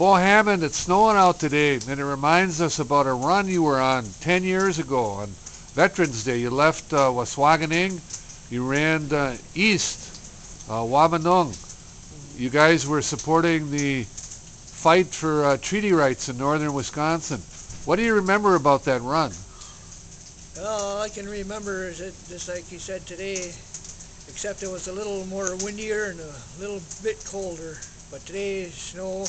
Bo Hammond, it's snowing out today, and it reminds us about a run you were on 10 years ago on Veterans Day. You left Waubanung, you ran east, Waubanung. You guys were supporting the fight for treaty rights in northern Wisconsin. What do you remember about that run? All I can remember is it just like you said today, except it was a little more windier and a little bit colder. But today is snow,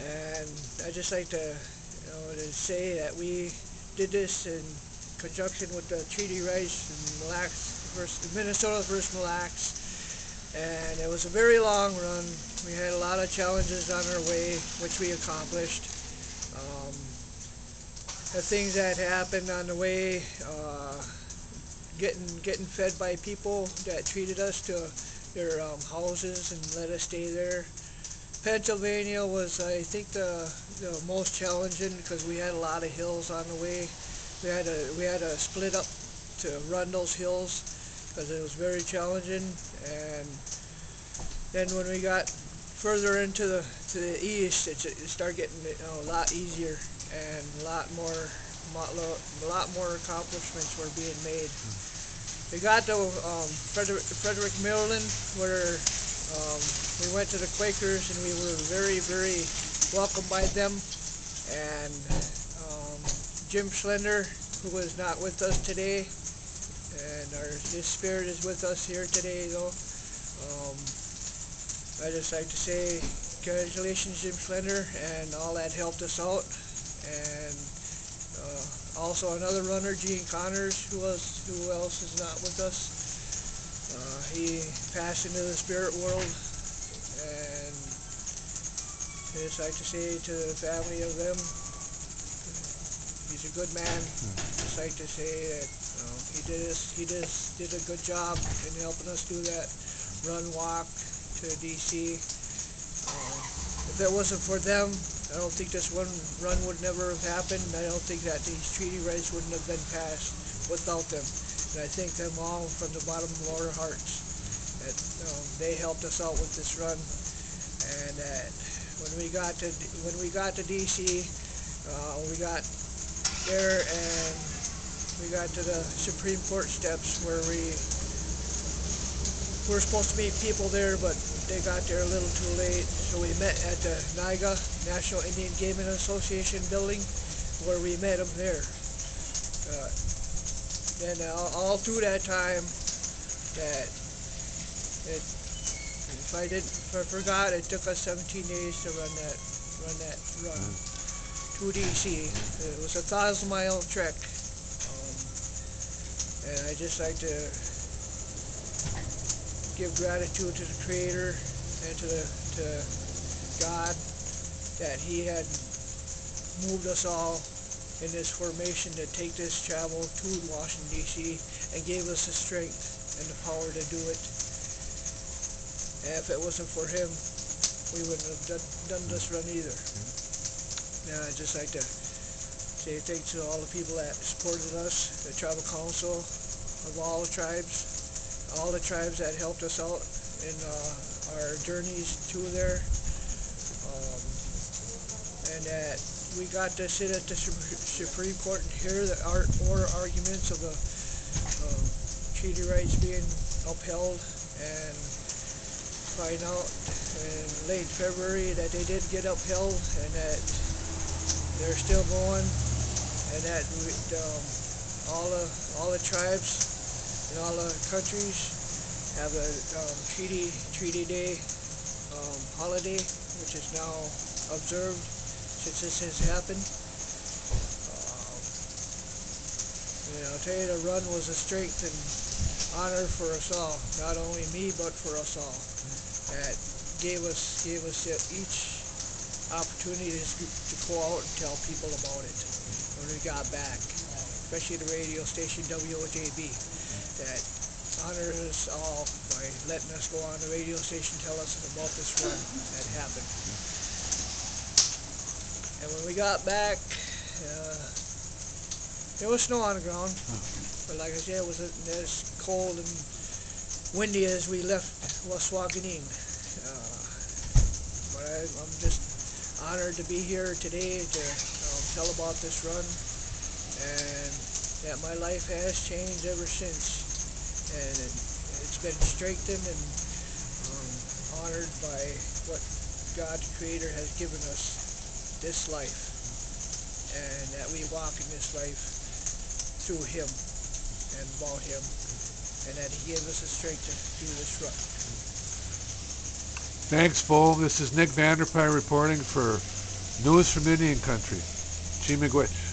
and I just like to, to say that we did this in conjunction with the treaty rights and Minnesota versus Mille Lacs, and it was a very long run. We had a lot of challenges on our way, which we accomplished. The things that happened on the way, getting fed by people that treated us to their houses and let us stay there. Pennsylvania was, I think, the most challenging because we had a lot of hills on the way. We had to split up to run those hills because it was very challenging. And then when we got further into the east, it started getting a lot easier, and a lot more accomplishments were being made. We got to Frederick, Maryland, where we went to the Quakers, and we were very, very welcomed by them. And Jim Schlender, who is not with us today, and his spirit is with us here today, though. I just like to say congratulations, Jim Schlender, and all that helped us out. And also another runner, Gene Connors, who else is not with us. He passed into the spirit world, and I just like to say to the family of them, he's a good man. Just like to say that he did a good job in helping us do that walk to DC. If it wasn't for them, I don't think this run would never have happened. I don't think that these treaty rights wouldn't have been passed without them. And I thank them all from the bottom of our hearts that they helped us out with this run. And that when we got to DC, we got there and we got to the Supreme Court steps where we were supposed to meet people there, but they got there a little too late. So we met at the NIGA, National Indian Gaming Association building, where we met them there. Then all through that time, that if I forgot, it took us 17 days to run to DC. It was a 1,000-mile trek, and I just like to give gratitude to the Creator and to God that He had moved us all in this formation to take this travel to Washington, D.C. and gave us the strength and the power to do it. And if it wasn't for Him, we wouldn't have done this run either. Now, I'd just like to say thanks to all the people that supported us, the Tribal Council of all the tribes that helped us out in our journeys to there, and that we got to sit at the Supreme Court and hear the oral arguments of the treaty rights being upheld, and find out in late February that they did get upheld and that they're still going, and that all the tribes and all the countries have a treaty day holiday, which is now observed since this has happened. And I'll tell you, the run was a strength and honor for us all, not only me but for us all. That gave us each opportunity to go out and tell people about it when we got back, especially the radio station WOJB, that honored us all by letting us go on the radio station tell us about this run that happened. And when we got back, there was snow on the ground, but like I said, it wasn't as cold and windy as we left Waubanung. But I'm just honored to be here today to tell about this run, and that my life has changed ever since, and it's been strengthened and honored by what God the Creator has given us, this life, and that we walk in this life through Him and about Him, and that He gives us the strength to do this run. Thanks, Bo. This is Nick Vanderpy reporting for News from Indian Country. Chi Miigwech.